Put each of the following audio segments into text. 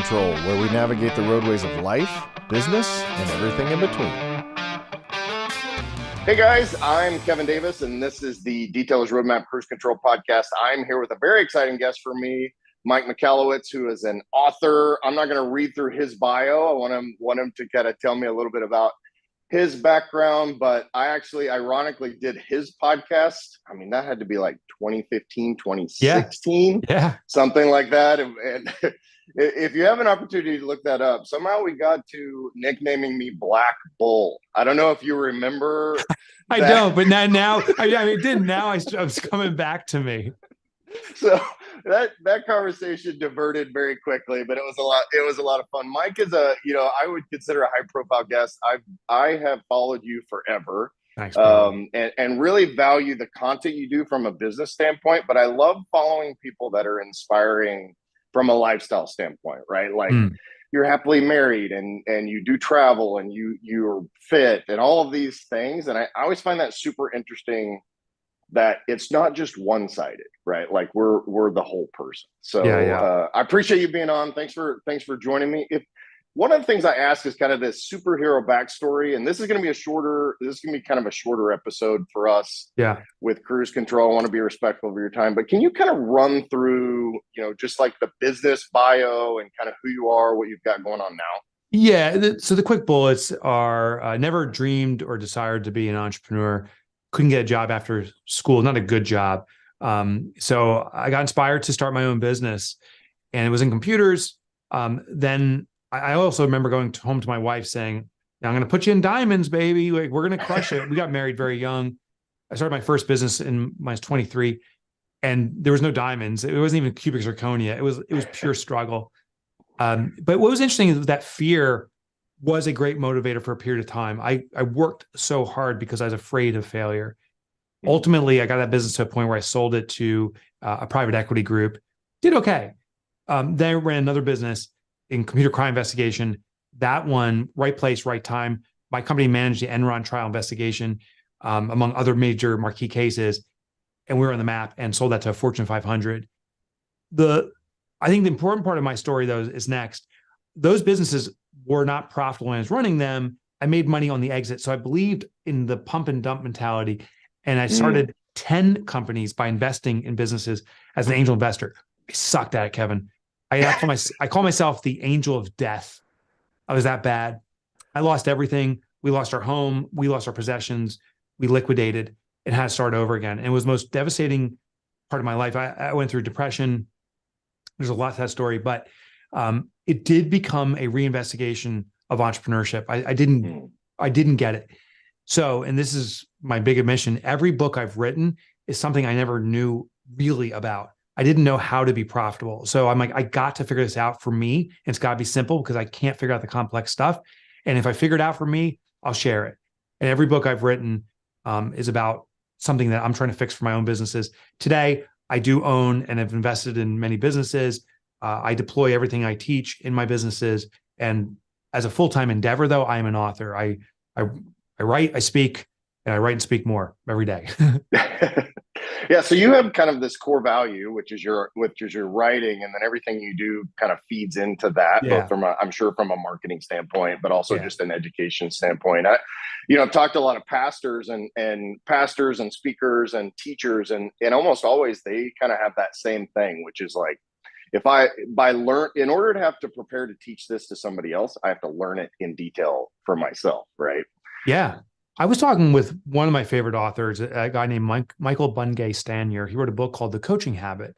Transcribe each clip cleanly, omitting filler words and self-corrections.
Control, where we navigate the roadways of life, business, and everything in between. Hey guys, I'm Kevin Davis, and this is the Detailers Roadmap Cruise Control podcast. I'm here with a very exciting guest for me, Mike Michalowicz, who is an author. I'm not going to read through his bio. I want him to kind of tell me a little bit about his background, but I actually ironically did his podcast. I mean, that had to be like 2015, 2016, something like that. And if you have an opportunity to look that up, somehow we got to nicknaming me Black Bull. I don't know if you remember. I don't, but now it didn't. Now it's coming back to me. So that conversation diverted very quickly, but it was a lot of fun. Mike is I would consider a high profile guest. I have followed you forever. Thanks, and really value the content you do from a business standpoint, but I love following people that are inspiring from a lifestyle standpoint, right? Like you're happily married and you do travel and you're fit and all of these things. And I always find that super interesting that it's not just one-sided, right? Like we're the whole person. So I appreciate you being on. Thanks for joining me. If one of the things I ask is kind of this superhero backstory, and this is going to be kind of a shorter episode for us. Yeah. With Cruise Control, I want to be respectful of your time, but can you kind of run through, just like the business bio and kind of who you are, what you've got going on now? Yeah. So the quick bullets are never dreamed or desired to be an entrepreneur. Couldn't get a job after school, not a good job. So I got inspired to start my own business, and it was in computers. Then I also remember going home to my wife saying, "Now I'm going to put you in diamonds, baby. Like, we're going to crush it." We got married very young. I started my first business when I was 23, and there was no diamonds. It wasn't even cubic zirconia. It was pure struggle. But what was interesting is that fear was a great motivator for a period of time. I worked so hard because I was afraid of failure. Ultimately, I got that business to a point where I sold it to a private equity group. Did okay. Then I ran another business in computer crime investigation. That one, right place, right time. My company managed the Enron trial investigation, among other major marquee cases. And we were on the map and sold that to a Fortune 500. I think the important part of my story, though, is next. Those businesses were not profitable when I was running them. I made money on the exit. So I believed in the pump and dump mentality. And I started 10 companies by investing in businesses as an angel investor. I sucked at it, Kevin. I call myself the angel of death. I was that bad. I lost everything. We lost our home. We lost our possessions. We liquidated and had to start over again. And it was the most devastating part of my life. I went through depression. There's a lot to that story, but it did become a reinvestigation of entrepreneurship. I didn't get it. So, and this is my big admission, every book I've written is something I never knew really about. I didn't know how to be profitable. So I'm like, I got to figure this out for me. And it's got to be simple because I can't figure out the complex stuff. And if I figure it out for me, I'll share it. And every book I've written is about something that I'm trying to fix for my own businesses. Today, I do own and have invested in many businesses. I deploy everything I teach in my businesses. And as a full-time endeavor, though, I am an author. I write, I speak, and I write and speak more every day. Yeah. So you have kind of this core value, which is your writing, and then everything you do kind of feeds into that, both from I'm sure from a marketing standpoint, but also just an education standpoint. I've talked to a lot of pastors and speakers and teachers, and almost always they kind of have that same thing, which is like, in order to have to prepare to teach this to somebody else, I have to learn it in detail for myself. Right. Yeah. I was talking with one of my favorite authors, a guy named Michael Bungay Stanier. He wrote a book called The Coaching Habit.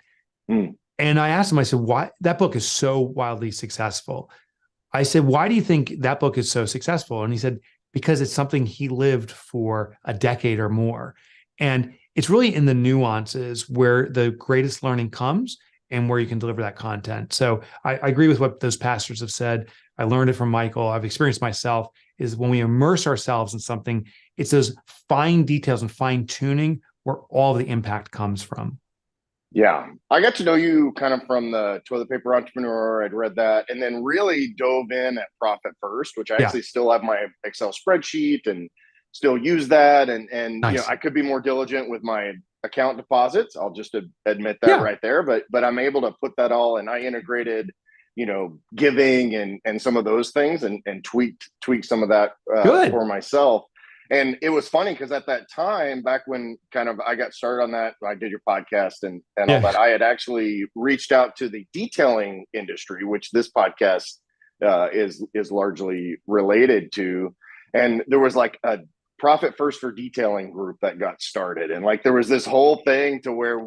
And I asked him, I said, why that book is so wildly successful? I said, why do you think that book is so successful? And he said, because it's something he lived for a decade or more. And it's really in the nuances where the greatest learning comes and where you can deliver that content. So I agree with what those pastors have said. I learned it from Michael. I've experienced myself, is when we immerse ourselves in something, it's those fine details and fine tuning where all the impact comes from. Yeah. I got to know you kind of from the Toilet Paper Entrepreneur. I'd read that and then really dove in at Profit First, which I actually still have my Excel spreadsheet and still use that. And nice. I could be more diligent with my account deposits. I'll just admit that right there. But I'm able to put that all, and I integrated giving and some of those things, and tweaked some of that for myself. And it was funny because at that time, back when kind of I got started on that, I did your podcast and all that, I had actually reached out to the detailing industry, which this podcast is largely related to. And there was like a Profit First for Detailing group that got started. And like there was this whole thing to where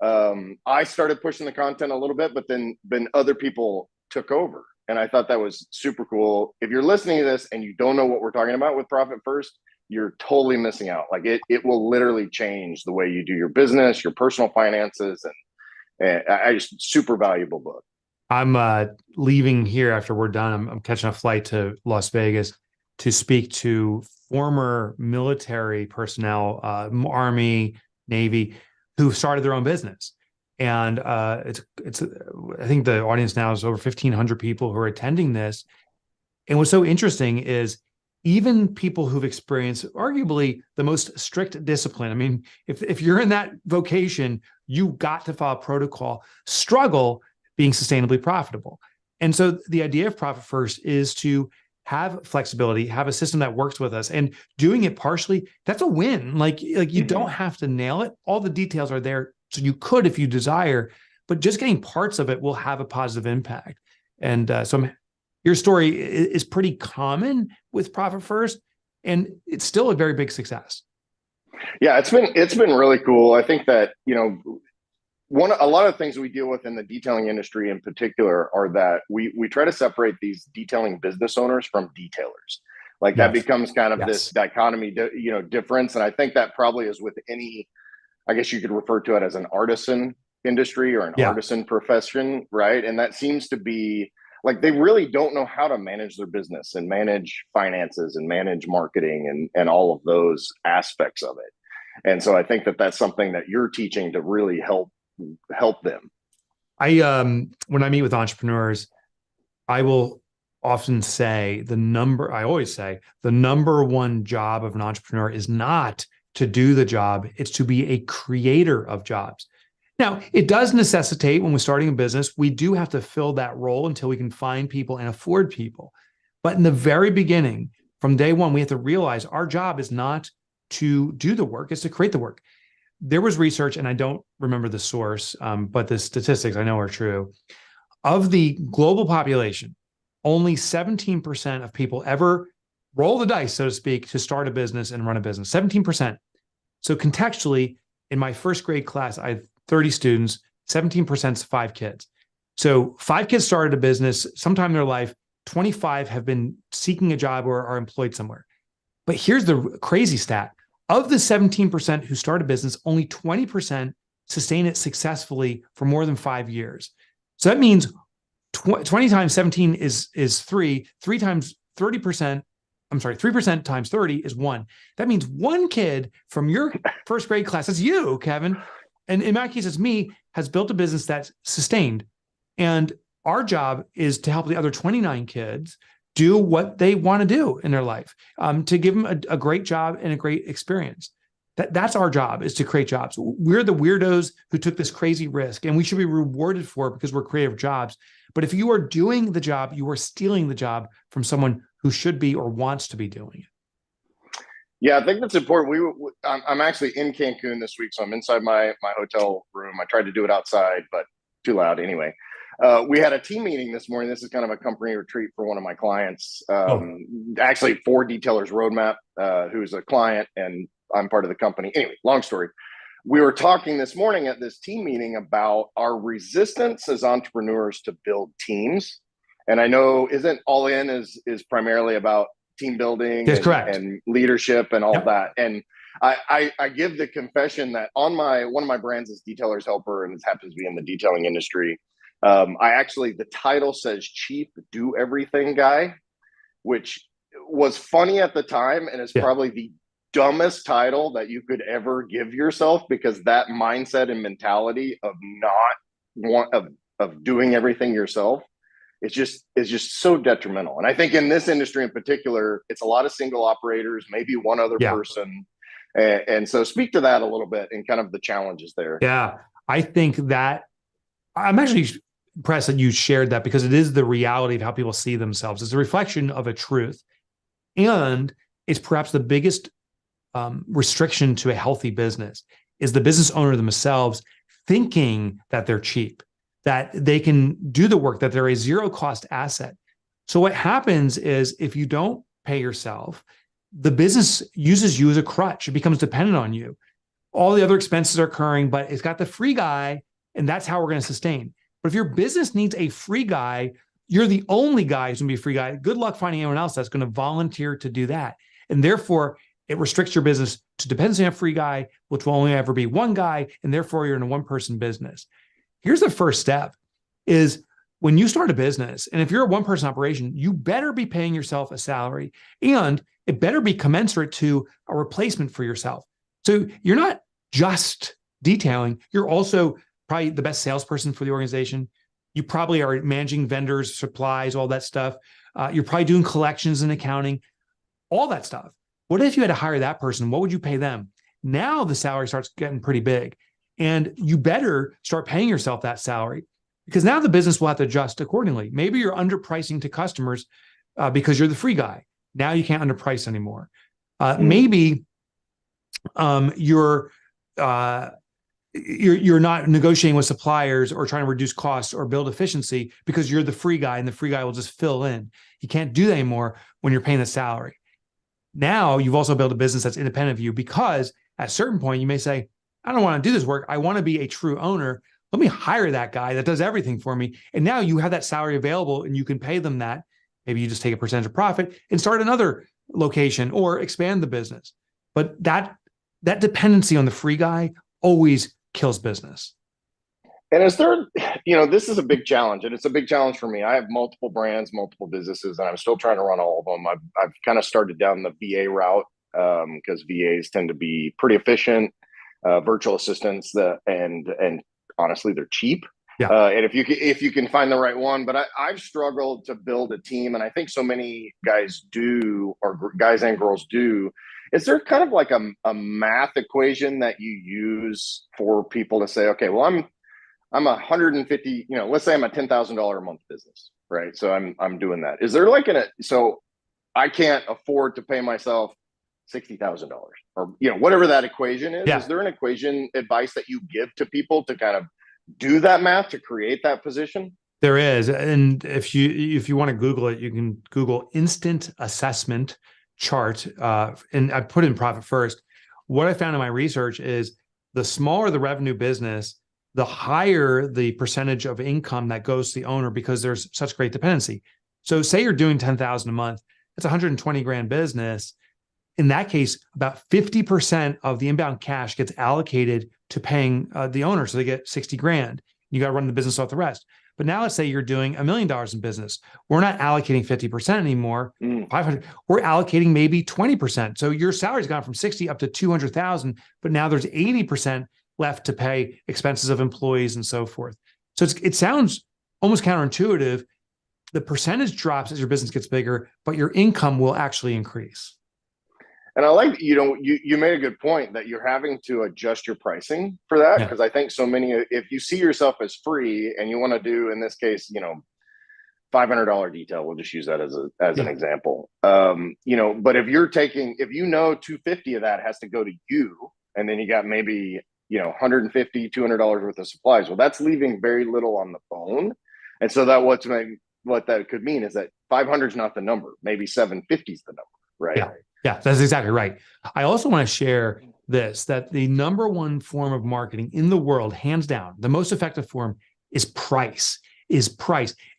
I started pushing the content a little bit, but then other people took over. And I thought that was super cool. If you're listening to this and you don't know what we're talking about with Profit First, you're totally missing out. Like it will literally change the way you do your business, your personal finances, and I just super valuable book. I'm leaving here after we're done. I'm catching a flight to Las Vegas to speak to former military personnel, Army, Navy, who started their own business. And it's I think the audience now is over 1,500 people who are attending this. And what's so interesting is even people who've experienced arguably the most strict discipline. I mean, if you're in that vocation, you got to follow protocol, struggle being sustainably profitable. And so the idea of Profit First is to have flexibility, have a system that works with us, and doing it partially, that's a win. Like you don't have to nail it. All the details are there. So you could, if you desire, but just getting parts of it will have a positive impact. And your story is pretty common with Profit First, and it's still a very big success. Yeah, it's been really cool. I think that, a lot of things we deal with in the detailing industry in particular are that we try to separate these detailing business owners from detailers. Like that becomes kind of this dichotomy, difference. And I think that probably is with any, I guess you could refer to it as an artisan industry or an artisan profession, right? And that seems to be like they really don't know how to manage their business and manage finances and manage marketing and all of those aspects of it. And so I think that that's something that you're teaching to really help them. When I meet with entrepreneurs, I will often say I always say the number one job of an entrepreneur is not to do the job, it's to be a creator of jobs. Now, it does necessitate when we're starting a business, we do have to fill that role until we can find people and afford people. But in the very beginning, from day one, we have to realize our job is not to do the work, it's to create the work. There was research, and I don't remember the source, but the statistics I know are true. Of the global population, only 17% of people ever roll the dice, so to speak, to start a business and run a business. 17%. So contextually, in my first grade class, I had 30 students, 17% is 5 kids. So 5 kids started a business sometime in their life, 25 have been seeking a job or are employed somewhere. But here's the crazy stat. Of the 17% who start a business, only 20% sustain it successfully for more than 5 years. So that means 20 times 17 is 3 times 30%. I'm sorry, 3% times 30 is 1. That means one kid from your first grade class, that's you, Kevin, and in my case, it's me, has built a business that's sustained. And our job is to help the other 29 kids do what they want to do in their life, to give them a great job and a great experience. That's our job, is to create jobs. We're the weirdos who took this crazy risk, and we should be rewarded for it because we're creative jobs. But if you are doing the job, you are stealing the job from someone who should be or wants to be doing it. Yeah, I think that's important. I'm actually in Cancun this week, so I'm inside my hotel room. I tried to do it outside, but too loud anyway. We had a team meeting this morning. This is kind of a company retreat for one of my clients, actually for Detailers Roadmap, who's a client, and I'm part of the company. Anyway, long story. We were talking this morning at this team meeting about our resistance as entrepreneurs to build teams. And I know isn't All In is primarily about team building and leadership and all that. And I give the confession that on one of my brands is Detailer's Helper, and it happens to be in the detailing industry. The title says Chief Do Everything Guy, which was funny at the time, and it's probably the dumbest title that you could ever give yourself, because that mindset and mentality of doing everything yourself is just so detrimental. And I think in this industry in particular, it's a lot of single operators, maybe one other person. And so speak to that a little bit and kind of the challenges there. Yeah, I think that I'm actually impressed that you shared that, because it is the reality of how people see themselves. It's a reflection of a truth. And it's perhaps the biggest restriction to a healthy business is the business owner themselves thinking that they're cheap, that they can do the work, that they're a zero cost asset. So what happens is if you don't pay yourself, the business uses you as a crutch. It becomes dependent on you. All the other expenses are occurring, but it's got the free guy, and that's how we're going to sustain. But if your business needs a free guy, you're the only guy who's going to be a free guy. Good luck finding anyone else that's going to volunteer to do that. And therefore, it restricts your business to dependency on a free guy, which will only ever be one guy, and therefore you're in a one-person business. Here's the first step is when you start a business, and if you're a one-person operation, you better be paying yourself a salary, and it better be commensurate to a replacement for yourself. So you're not just detailing, you're also probably the best salesperson for the organization. You probably are managing vendors, supplies, all that stuff. You're probably doing collections and accounting, all that stuff. What if you had to hire that person? What would you pay them? Now the salary starts getting pretty big, and you better start paying yourself that salary, because now the business will have to adjust accordingly. Maybe you're underpricing to customers because you're the free guy. Now you can't underprice anymore. Maybe you're not negotiating with suppliers or trying to reduce costs or build efficiency because you're the free guy, and the free guy will just fill in. You can't do that anymore when you're paying the salary. Now you've also built a business that's independent of you, because at a certain point you may say, I don't want to do this work. I want to be a true owner. Let me hire that guy that does everything for me. And now you have that salary available and you can pay them that. Maybe you just take a percentage of profit and start another location or expand the business. But that dependency on the free guy always kills business. And is there, this is a big challenge, and it's a big challenge for me. I have multiple brands, multiple businesses, and I'm still trying to run all of them. I've kind of started down the VA route because VAs tend to be pretty efficient, virtual assistants, and honestly, they're cheap. Yeah. And if you can find the right one, but I've struggled to build a team, and I think so many guys do, or guys and girls do. Is there kind of like a math equation that you use for people to say, okay, well, I'm 150, let's say I'm a $10,000 a month business, right? So I'm doing that. Is there like so I can't afford to pay myself $60,000 or, whatever that equation is. Yeah. Is there an equation advice that you give to people to kind of do that math to create that position? There is. And if you want to Google it, you can Google instant assessment chart. And I put in profit first. What I found in my research is the smaller the revenue business, the higher the percentage of income that goes to the owner, because there's such great dependency. So say you're doing 10,000 a month, it's $120,000 business. In that case, about 50% of the inbound cash gets allocated to paying the owner. So they get $60,000. You got to run the business off the rest. But now let's say you're doing $1 million in business. We're not allocating 50% anymore. 500. We're allocating maybe 20%. So your salary's gone from 60 up to 200,000, but now there's 80% left to pay expenses of employees and so forth. So it sounds almost counterintuitive. The percentage drops as your business gets bigger, but your income will actually increase. And I like, you made a good point that you're having to adjust your pricing for that. Because I think so many, if you see yourself as free and you want to do, in this case, $500 detail, we'll just use that as an example. But if you're taking, $250 of that has to go to you, and then you got maybe, $150, $200 worth of supplies. Well, that's leaving very little on the phone. And so that what that could mean is that 500 is not the number. Maybe 750 is the number, right? Yeah, that's exactly right. I also want to share this, that the number one form of marketing in the world, hands down, the most effective form is price.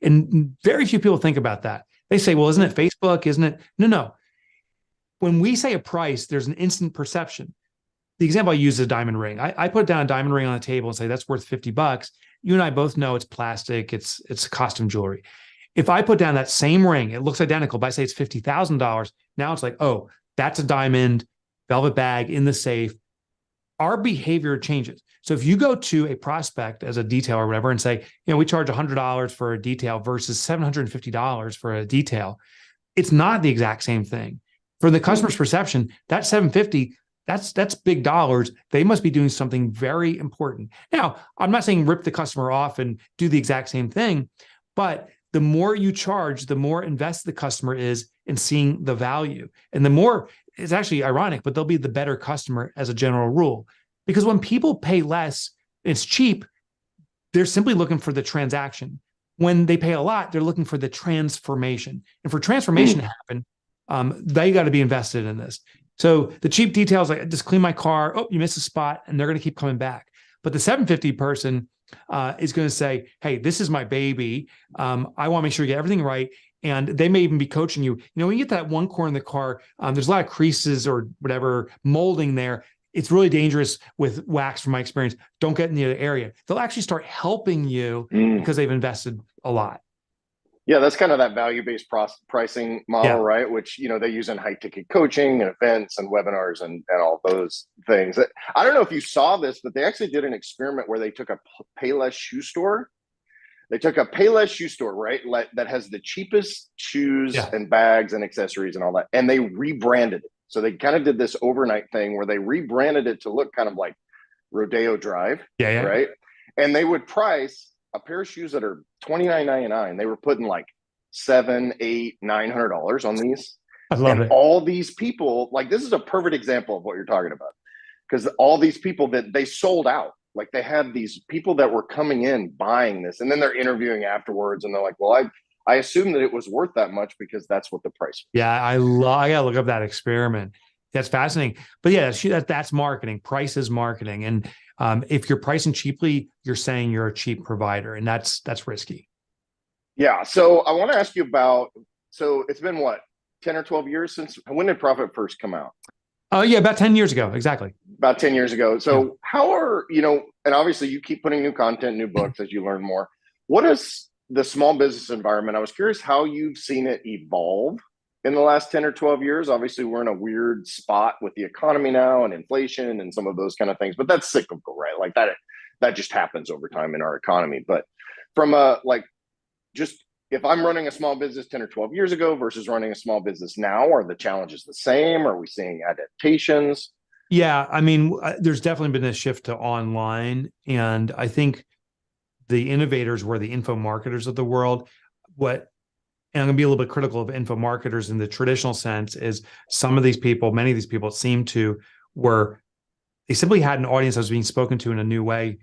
And very few people think about that. They say, well, isn't it Facebook? Isn't it? No. When we say a price, there's an instant perception. The example I use is a diamond ring. I put down a diamond ring on the table and say, that's worth $50. You and I both know it's plastic. It's costume jewelry. If I put down that same ring, it looks identical, but I say it's $50,000. Now it's like, oh, that's a diamond, velvet bag in the safe. Our behavior changes. So if you go to a prospect as a detail or whatever and say, we charge $100 for a detail versus $750 for a detail, it's not the exact same thing. For the customer's perception, that $750 That's big dollars. They must be doing something very important. Now, I'm not saying rip the customer off and do the exact same thing, but the more you charge, the more invested the customer is in seeing the value. And the more, it's actually ironic, but they'll be the better customer as a general rule. Because when people pay less, it's cheap, they're simply looking for the transaction. When they pay a lot, they're looking for the transformation. And for transformation to happen, they got to be invested in this. So the cheap details, like just clean my car. Oh, you missed a spot, and they're going to keep coming back. But the 750 person is going to say, hey, this is my baby. I want to make sure you get everything right. And they may even be coaching you. You know, when you get that one corner in the car, there's a lot of creases or whatever molding there. It's really dangerous with wax from my experience. Don't get in the other area. They'll actually start helping you because they've invested a lot. Yeah, that's kind of that value-based pricing model, right? Which, you know, they use in high-ticket coaching and events and webinars and all those things. I don't know if you saw this, but they actually did an experiment where they took a Payless shoe store. They took a Payless shoe store, right, that has the cheapest shoes and bags and accessories and all that, and they rebranded it. So they kind of did this overnight thing where they rebranded it to look kind of like Rodeo Drive, right? And they would price a pair of shoes that are $29.99. They were putting like $700, $800, $900 on these. I love it. All these people, like, this is a perfect example of what you're talking about, because all these people that they sold out, like they had these people that were coming in buying this, and then they're interviewing afterwards, and they're like, well, I assumed that it was worth that much because that's what the price was. Yeah, I gotta look up that experiment. That's fascinating. But yeah, that's marketing. Price is marketing. And if you're pricing cheaply, you're saying you're a cheap provider, and that's risky. Yeah. So I want to ask you about, so it's been what, 10 or 12 years since, when did Profit first come out? Yeah, about 10 years ago. Exactly. About 10 years ago. So how are, you know, and obviously you keep putting new content, new books as you learn more. What is the small business environment? I was curious how you've seen it evolve in the last 10 or 12 years. Obviously, we're in a weird spot with the economy now and inflation and some of those kind of things, but that's cyclical, right? Like that just happens over time in our economy. But from just if I'm running a small business 10 or 12 years ago versus running a small business now, are the challenges the same? Are we seeing adaptations? Yeah, I mean, there's definitely been a shift to online. And I think the innovators were the info marketers of the world. And I'm going to be a little bit critical of info marketers in the traditional sense, is some of these people, many of these people, it seemed to they simply had an audience that was being spoken to in a new way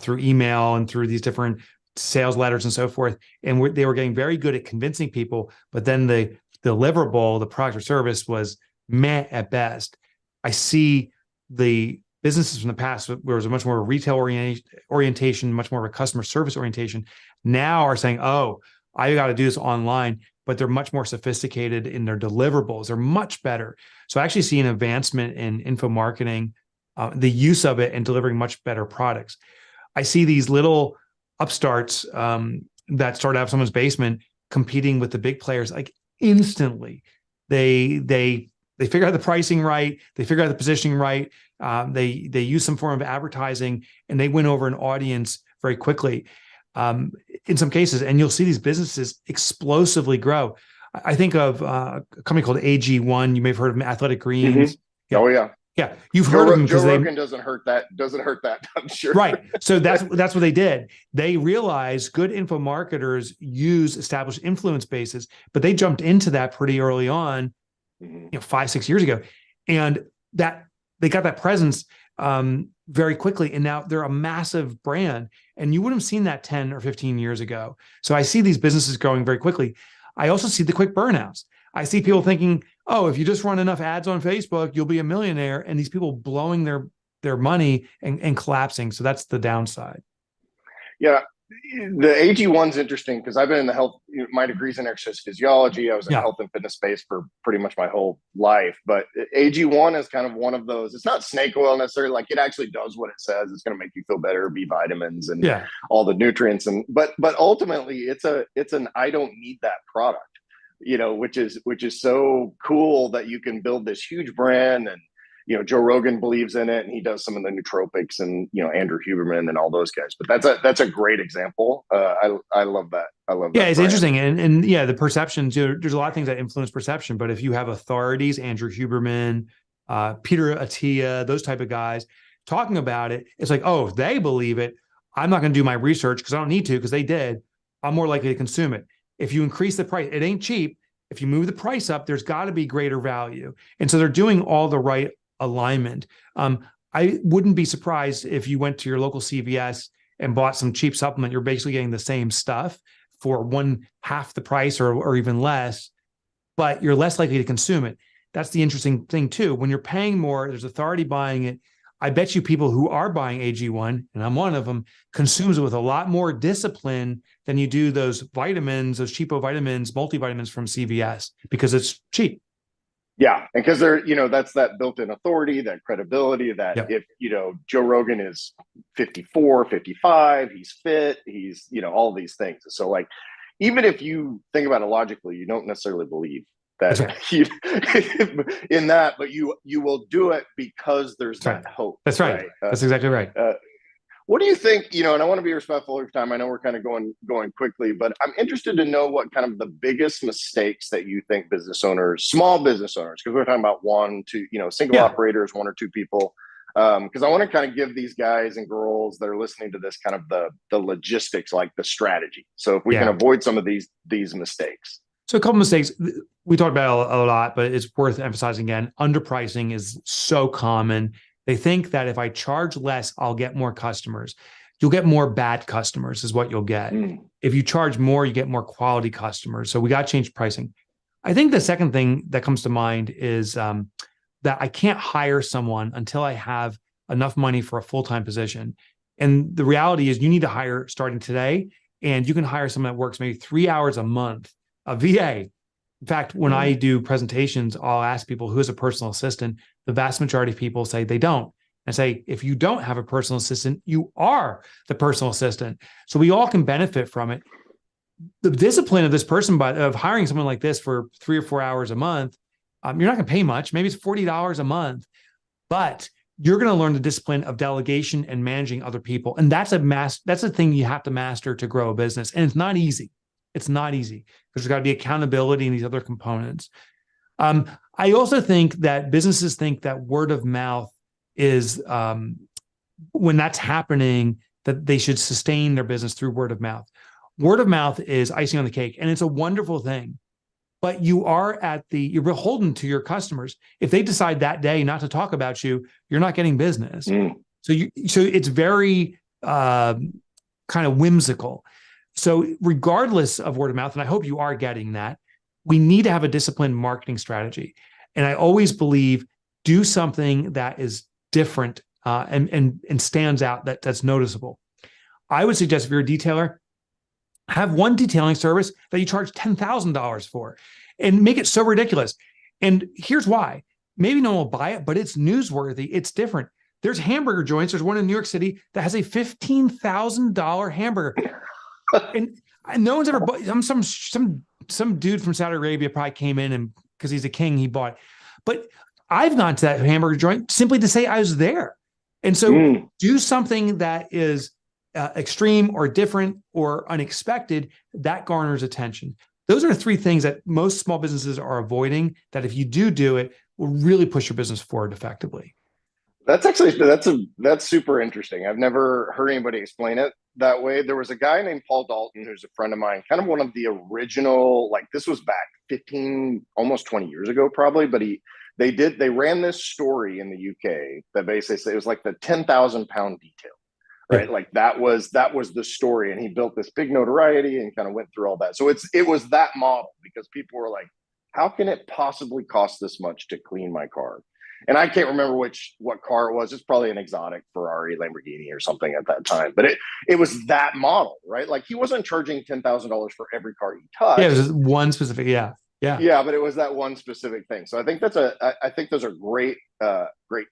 through email and through these different sales letters and so forth. And they were getting very good at convincing people, but then the deliverable, the product or service, was meh at best. I see the businesses from the past where it was a much more retail orientation, much more of a customer service orientation, now are saying, oh, I got to do this online, but they're much more sophisticated in their deliverables. They're much better. So I actually see an advancement in info marketing, the use of it, and delivering much better products. I see these little upstarts that start out of someone's basement competing with the big players like instantly. They figure out the pricing right. They figure out the positioning right. They use some form of advertising, and they win over an audience very quickly. In some cases, and you'll see these businesses explosively grow. I think of a company called AG1. You may have heard of them, Athletic Greens. Mm-hmm. Oh yeah. Yeah, you've heard of them because Joe Rogan doesn't hurt that. I'm sure. Right. So that's what they did. They realized good info marketers use established influence bases, but they jumped into that pretty early on, 5-6 years ago, and that they got that presence very quickly, and now they're a massive brand. And you wouldn't have seen that 10 or 15 years ago. So I see these businesses growing very quickly. I also see the quick burnouts. I see people thinking, oh, if you just run enough ads on Facebook, you'll be a millionaire. And these people blowing their money and collapsing. So that's the downside. Yeah. The AG1's interesting because I've been in the health, my degree's in exercise physiology. I was in health and fitness space for pretty much my whole life. But AG1 is kind of one of those. It's not snake oil necessarily. Like, it actually does what it says. It's going to make you feel better, B vitamins and all the nutrients. But ultimately, it's an I don't need that product, which is so cool that you can build this huge brand. And Joe Rogan believes in it, and he does some of the nootropics, and Andrew Huberman and all those guys. But that's a great example. I love that. I love that. Yeah, it's brand. interesting, and the perceptions. There's a lot of things that influence perception. But if you have authorities, Andrew Huberman, Peter Attia, those type of guys talking about it. It's like, oh, if they believe it, I'm not going to do my research because I don't need to, because they did. I'm more likely to consume it. If you increase the price, it ain't cheap. If you move the price up, there's got to be greater value. And so they're doing all the right alignment. I wouldn't be surprised if you went to your local CVS and bought some cheap supplement. You're basically getting the same stuff for half the price or even less, but you're less likely to consume it. That's the interesting thing too. When you're paying more, there's authority buying it. I bet you people who are buying AG1, and I'm one of them, consumes it with a lot more discipline than you do those vitamins, those cheapo vitamins, multivitamins from CVS, because it's cheap. Yeah. And because that's that built-in authority, that credibility, that if, Joe Rogan is 54, 55, he's fit, he's, all these things. So like, even if you think about it logically, you don't necessarily believe that in that, but you will do it because there's that hope. That's right. That's exactly right. What do you think, and I want to be respectful of your time. I know we're kind of going quickly, but I'm interested to know what kind of the biggest mistakes that you think small business owners, because we're talking about one, two, single operators, one or two people. Because I want to kind of give these guys and girls that are listening to this kind of the logistics, like the strategy. So if we can avoid some of these mistakes. So a couple mistakes we talked about a lot, but it's worth emphasizing again. Underpricing is so common. They think that if I charge less, I'll get more customers. You'll get more bad customers is what you'll get. If you charge more, you get more quality customers. So we got to change pricing. I think the second thing that comes to mind is that I can't hire someone until I have enough money for a full-time position. And the reality is you need to hire starting today, and you can hire someone that works maybe 3 hours a month, a VA. In fact, when I do presentations, I'll ask people who is a personal assistant. The vast majority of people say they don't. I say, if you don't have a personal assistant, you are the personal assistant. So we all can benefit from it. The discipline of this person of hiring someone like this for 3 or 4 hours a month, you're not going to pay much. Maybe it's $40 a month, but you're going to learn the discipline of delegation and managing other people. And that's a thing you have to master to grow a business. And it's not easy. It's not easy because there's got to be accountability and these other components. I also think that businesses think that word of mouth is, when that's happening, that they should sustain their business through word of mouth. Word of mouth is icing on the cake, and it's a wonderful thing. But you're beholden to your customers. If they decide that day not to talk about you, you're not getting business. So it's very kind of whimsical. So regardless of word of mouth, and I hope you are getting that, we need to have a disciplined marketing strategy. And I always believe do something that is different and stands out, that's noticeable. I would suggest if you're a detailer, have one detailing service that you charge $10,000 for and make it so ridiculous. And here's why. Maybe no one will buy it, but it's newsworthy. It's different. There's hamburger joints. There's one in New York City that has a $15,000 hamburger. And no one's ever bought. Some dude from Saudi Arabia probably came in, and because he's a king, he bought. But I've gone to that hamburger joint simply to say I was there. And so do something that is extreme or different or unexpected that garners attention. Those are 3 things that most small businesses are avoiding, that if you do it, will really push your business forward effectively. That's super interesting. I've never heard anybody explain it that way. There was a guy named Paul Dalton, who's a friend of mine, kind of one of the original, like this was back 15, almost 20 years ago, probably, but they ran this story in the UK that basically said it was like the 10,000 pound detail, right? Like that was the story. And he built this big notoriety and kind of went through all that. So it was that model, because people were like, how can it possibly cost this much to clean my car? And I can't remember what car it was. It's probably an exotic Ferrari, Lamborghini or something at that time. But it was that model, right? Like he wasn't charging $10,000 for every car he touched. Yeah, it was one specific, yeah. Yeah, but it was that one specific thing. So I think I think those are great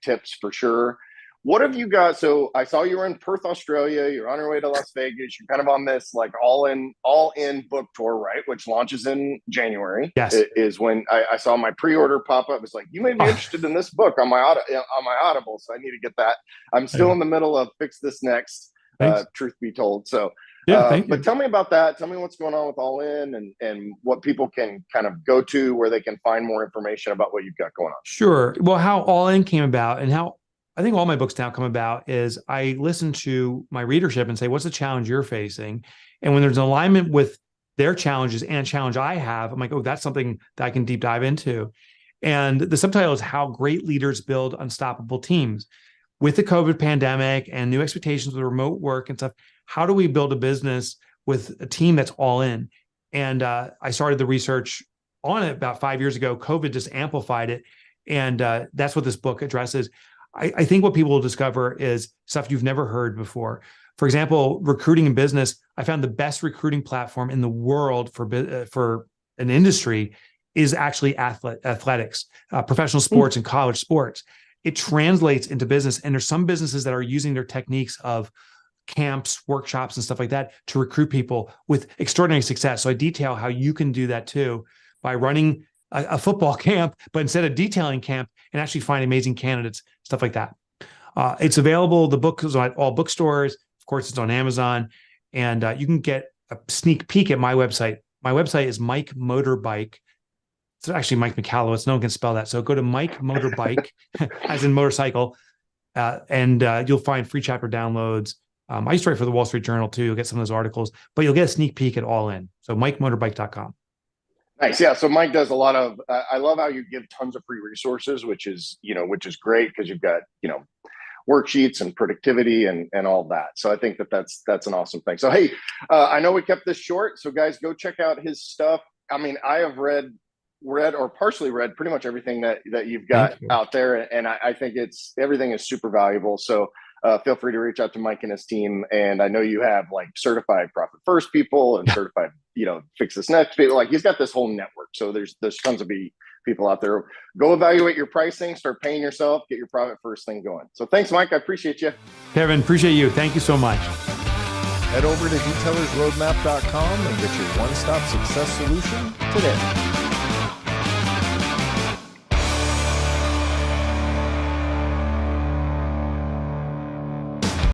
tips for sure. What have you got? So I saw you were in Perth, Australia. You're on your way to Las Vegas. You're kind of on this like all in book tour, right? Which launches in January. Yes, is when I saw my pre-order pop up. It's like, you may be interested in this book on my Audible, so I need to get that. I'm still in the middle of Fix This Next. Truth be told, so Yeah, thank you. But tell me about that. Tell me what's going on with All In and what people can kind of go to where they can find more information about what you've got going on. Sure. Well, how All In came about and how I think all my books now come about is I listen to my readership and say, what's the challenge you're facing? And when there's an alignment with their challenges and a challenge I have, I'm like, oh, that's something that I can deep dive into. And the subtitle is How Great Leaders Build Unstoppable Teams. With the COVID pandemic and new expectations with remote work and stuff, how do we build a business with a team that's all in? And I started the research on it about 5 years ago. COVID just amplified it. And that's what this book addresses. I think what people will discover is stuff you've never heard before. For example, recruiting in business, I found the best recruiting platform in the world for an industry is actually athletics, professional sports and college sports. It translates into business. And there's some businesses that are using their techniques of camps, workshops, and stuff like that to recruit people with extraordinary success. So I detail how you can do that too by running a football camp, but instead of detailing camp and actually find amazing candidates, stuff like that. It's available. The book is on all bookstores. Of course, it's on Amazon. And you can get a sneak peek at my website. My website is Mike Motorbike. It's actually Mike Michalowicz. No one can spell that. So go to Mike Motorbike, as in motorcycle, and you'll find free chapter downloads. I used to write for the Wall Street Journal too. You'll get some of those articles, but you'll get a sneak peek at All In. So MikeMotorbike.com. Nice. Yeah. So Mike does a lot of, I love how you give tons of free resources, which is great because you've got, worksheets and productivity and all that. So I think that's an awesome thing. So, hey, I know we kept this short, so guys, go check out his stuff. I mean, I have read or partially read pretty much everything that you've got out there. And I think everything is super valuable. So feel free to reach out to Mike and his team. And I know you have like certified profit first people and certified, fix this next people. Like he's got this whole network. So there's tons of people out there. Go evaluate your pricing, start paying yourself, get your profit first thing going. So thanks, Mike. I appreciate you. Kevin, appreciate you. Thank you so much. Head over to detailersroadmap.com and get your one-stop success solution today.